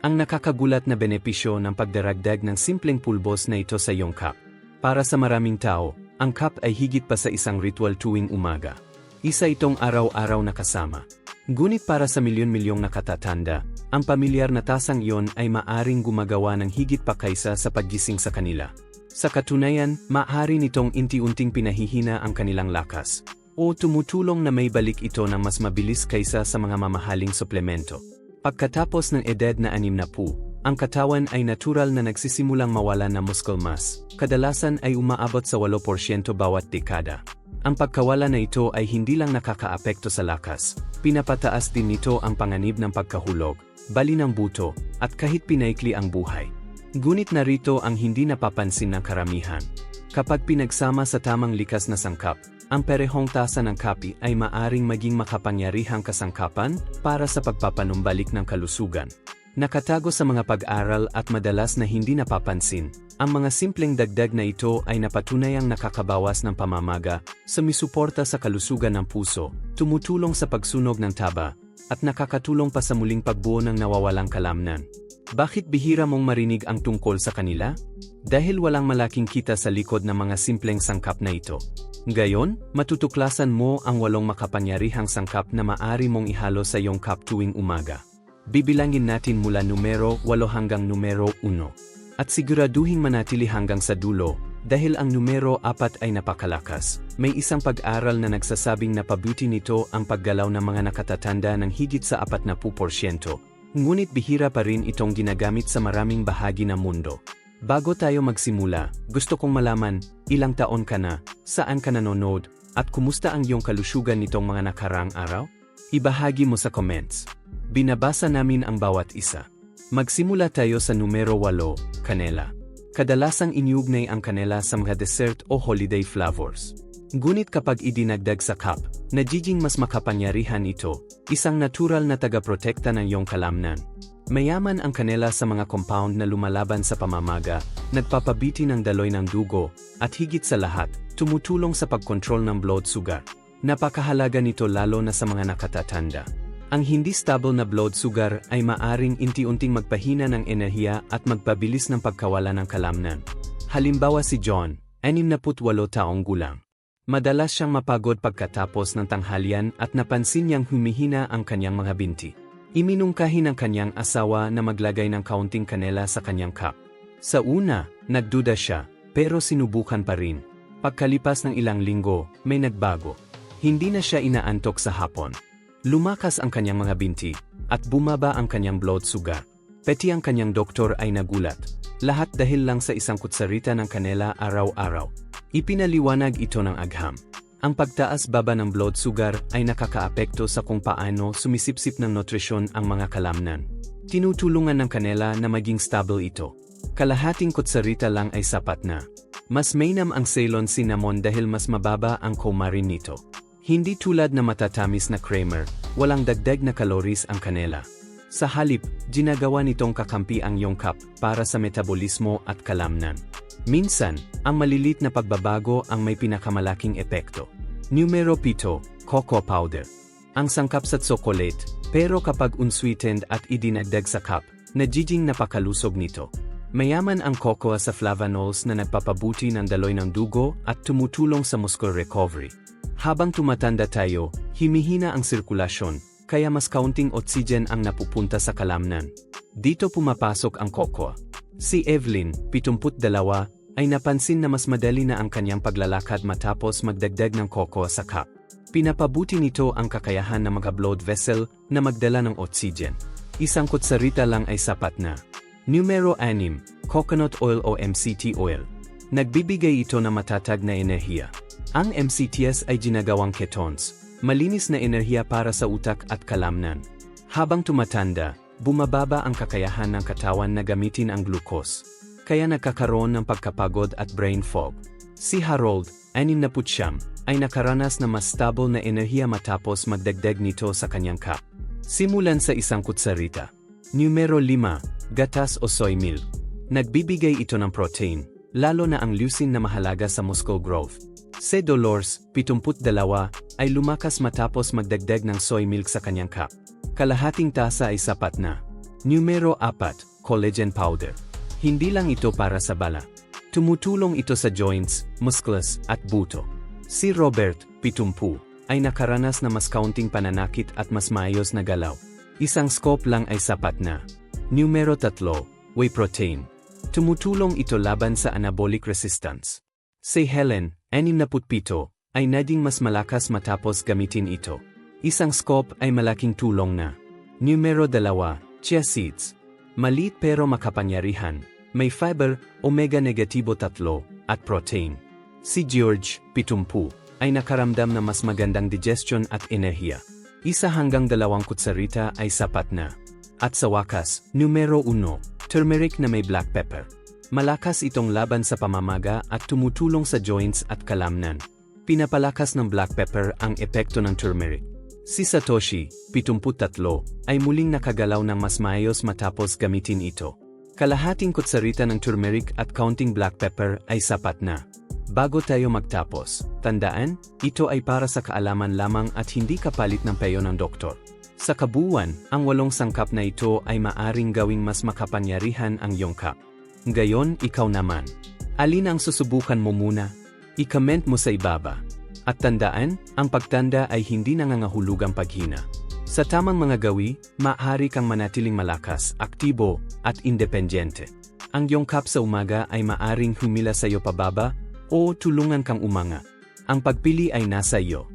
Ang nakakagulat na benepisyo ng pagdaragdag ng simpleng pulbos na ito sa iyong cup. Para sa maraming tao, ang cup ay higit pa sa isang ritual tuwing umaga. Isa itong araw-araw na kasama. Ngunit para sa milyon-milyong nakatatanda, ang pamilyar na tasang iyon ay maaring gumagawa ng higit pa kaysa sa paggising sa kanila. Sa katunayan, maaari nitong unti-unting pinahihina ang kanilang lakas, o tumutulong na may balik ito ng mas mabilis kaysa sa mga mamahaling suplemento. Pagkatapos ng edad na 60, ang katawan ay natural na nagsisimulang mawalan ng muscle mass, kadalasan ay umaabot sa 8% bawat dekada. Ang pagkawala na ito ay hindi lang nakakaapekto sa lakas, pinapataas din nito ang panganib ng pagkahulog, bali ng buto, at kahit pinaikli ang buhay. Ngunit narito ang hindi napapansin ng karamihan. Kapag pinagsama sa tamang likas na sangkap, ang perehong tasa ng kape ay maaring maging makapangyarihang kasangkapan para sa pagpapanumbalik ng kalusugan. Nakatago sa mga pag-aral at madalas na hindi napapansin, ang mga simpleng dagdag na ito ay napatunayang nakakabawas ng pamamaga, sumisuporta sa kalusugan ng puso, tumutulong sa pagsunog ng taba, at nakakatulong pa sa muling pagbuo ng nawawalang kalamnan. Bakit bihira mong marinig ang tungkol sa kanila? Dahil walang malaking kita sa likod ng mga simpleng sangkap na ito. Ngayon, matutuklasan mo ang 8 makapangyarihang sangkap na maaari mong ihalo sa iyong cup tuwing umaga. Bibilangin natin mula numero 8 hanggang numero 1. At siguraduhing manatili hanggang sa dulo, dahil ang numero 4 ay napakalakas. May isang pag-aral na nagsasabing napabuti nito ang paggalaw ng mga nakatatanda ng higit sa 40%. Ngunit bihira pa rin itong ginagamit sa maraming bahagi ng mundo. Bago tayo magsimula, gusto kong malaman, ilang taon ka na, saan ka nanonood, at kumusta ang iyong kalusugan nitong mga nakaraang araw? Ibahagi mo sa comments. Binabasa namin ang bawat isa. Magsimula tayo sa numero 8, kanela. Kadalasang iniugnay ang kanela sa mga dessert o holiday flavors. Ngunit kapag idinagdag sa cup, nagiging mas makapangyarihan ito, isang natural na tagaprotekta ng iyong kalamnan. Mayaman ang kanela sa mga compound na lumalaban sa pamamaga, nagpapabiti ng daloy ng dugo, at higit sa lahat, tumutulong sa pagkontrol ng blood sugar. Napakahalaga nito lalo na sa mga nakatatanda. Ang hindi stable na blood sugar ay maaring unti-unting magpahina ng enerhiya at magpabilis ng pagkawala ng kalamnan. Halimbawa si John, 68 taong gulang. Madalas siyang mapagod pagkatapos ng tanghalian at napansin niyang humihina ang kanyang mga binti. Iminungkahi ng kanyang asawa na maglagay ng kaunting kanela sa kanyang cup. Sa una, nagduda siya, pero sinubukan pa rin. Pagkalipas ng ilang linggo, may nagbago. Hindi na siya inaantok sa hapon. Lumakas ang kanyang mga binti, at bumaba ang kanyang blood sugar. Pati ang kanyang doktor ay nagulat. Lahat dahil lang sa isang kutsarita ng kanela araw-araw. Ipinaliwanag ito ng agham. Ang pagtaas-baba ng blood sugar ay nakakaapekto sa kung paano sumisipsip ng nutrisyon ang mga kalamnan. Tinutulungan ng kanela na maging stable ito. Kalahating kutsarita lang ay sapat na. Mas mainam ang Ceylon cinnamon dahil mas mababa ang coumarin nito. Hindi tulad na matatamis na creamer, walang dagdag na calories ang kanela. Sa halip, ginagawa nitong kakampi ang iyong cup para sa metabolismo at kalamnan. Minsan, ang malilit na pagbabago ang may pinakamalaking epekto. Numero 7, cocoa powder. Ang sangkap sa tsokolate, pero kapag unsweetened at idinagdag sa cup, nagiging napakalusog nito. Mayaman ang cocoa sa flavanols na nagpapabuti ng daloy ng dugo at tumutulong sa muscle recovery. Habang tumatanda tayo, humihina ang sirkulasyon, kaya mas kaunting oxygen ang napupunta sa kalamnan. Dito pumapasok ang cocoa. Si Evelyn, 72, ay napansin na mas madali na ang kanyang paglalakad matapos magdagdag ng cocoa sa cup. Pinapabuti nito ang kakayahan ng mga blood vessel na magdala ng oxygen. Isang kutsarita lang ay sapat na. Numero 6, coconut oil o MCT oil. Nagbibigay ito ng matatag na enerhiya. Ang MCTs ay ginagawang ketones, malinis na enerhiya para sa utak at kalamnan. Habang tumatanda, bumababa ang kakayahan ng katawan na gamitin ang glucose. Kaya nagkakaroon ng pagkapagod at brain fog. Si Harold, 69, ay nakaranas na mas stable na enerhiya matapos magdagdag nito sa kanyang cup. Simulan sa isang kutsarita. Numero 5, gatas o soy milk. Nagbibigay ito ng protein, lalo na ang leucine na mahalaga sa muscle growth. Si Dolores, 72, ay lumakas matapos magdagdag ng soy milk sa kanyang cup. Kalahating tasa ay sapat na. Numero 4, collagen powder. Hindi lang ito para sa bala. Tumutulong ito sa joints, muscles, at buto. Si Robert, 70, ay nakaranas na mas kaunting pananakit at mas maayos na galaw. Isang scoop lang ay sapat na. Numero 3, whey protein. Tumutulong ito laban sa anabolic resistance. Si Helen, 67, ay naging mas malakas matapos gamitin ito. Isang scoop ay malaking tulong na. Numero 2, chia seeds. Maliit pero makapangyarihan. May fiber, omega-3 at protein. Si George, 70, ay nakaramdam na mas magandang digestion at enerhiya. 1 hanggang 2 kutsarita ay sapat na. At sa wakas, numero 1, turmeric na may black pepper. Malakas itong laban sa pamamaga at tumutulong sa joints at kalamnan. Pinapalakas ng black pepper ang epekto ng turmeric. Si Satoshi, 73, ay muling nakagalaw ng mas maayos matapos gamitin ito. Kalahating kutsarita ng turmeric at kaunting black pepper ay sapat na. Bago tayo magtapos, tandaan, ito ay para sa kaalaman lamang at hindi kapalit ng payo ng doktor. Sa kabuuan, ang 8 sangkap na ito ay maaring gawing mas makapangyarihan ang iyong cup. Ngayon, ikaw naman. Alin ang susubukan mo muna? I-comment mo sa ibaba. At tandaan, ang pagtanda ay hindi nangangahulugang paghina. Sa tamang mga gawi, maaari kang manatiling malakas, aktibo, at independyente. Ang iyong cup sa umaga ay maaring humila sa iyo pababa o tulungan kang umanga. Ang pagpili ay nasa iyo.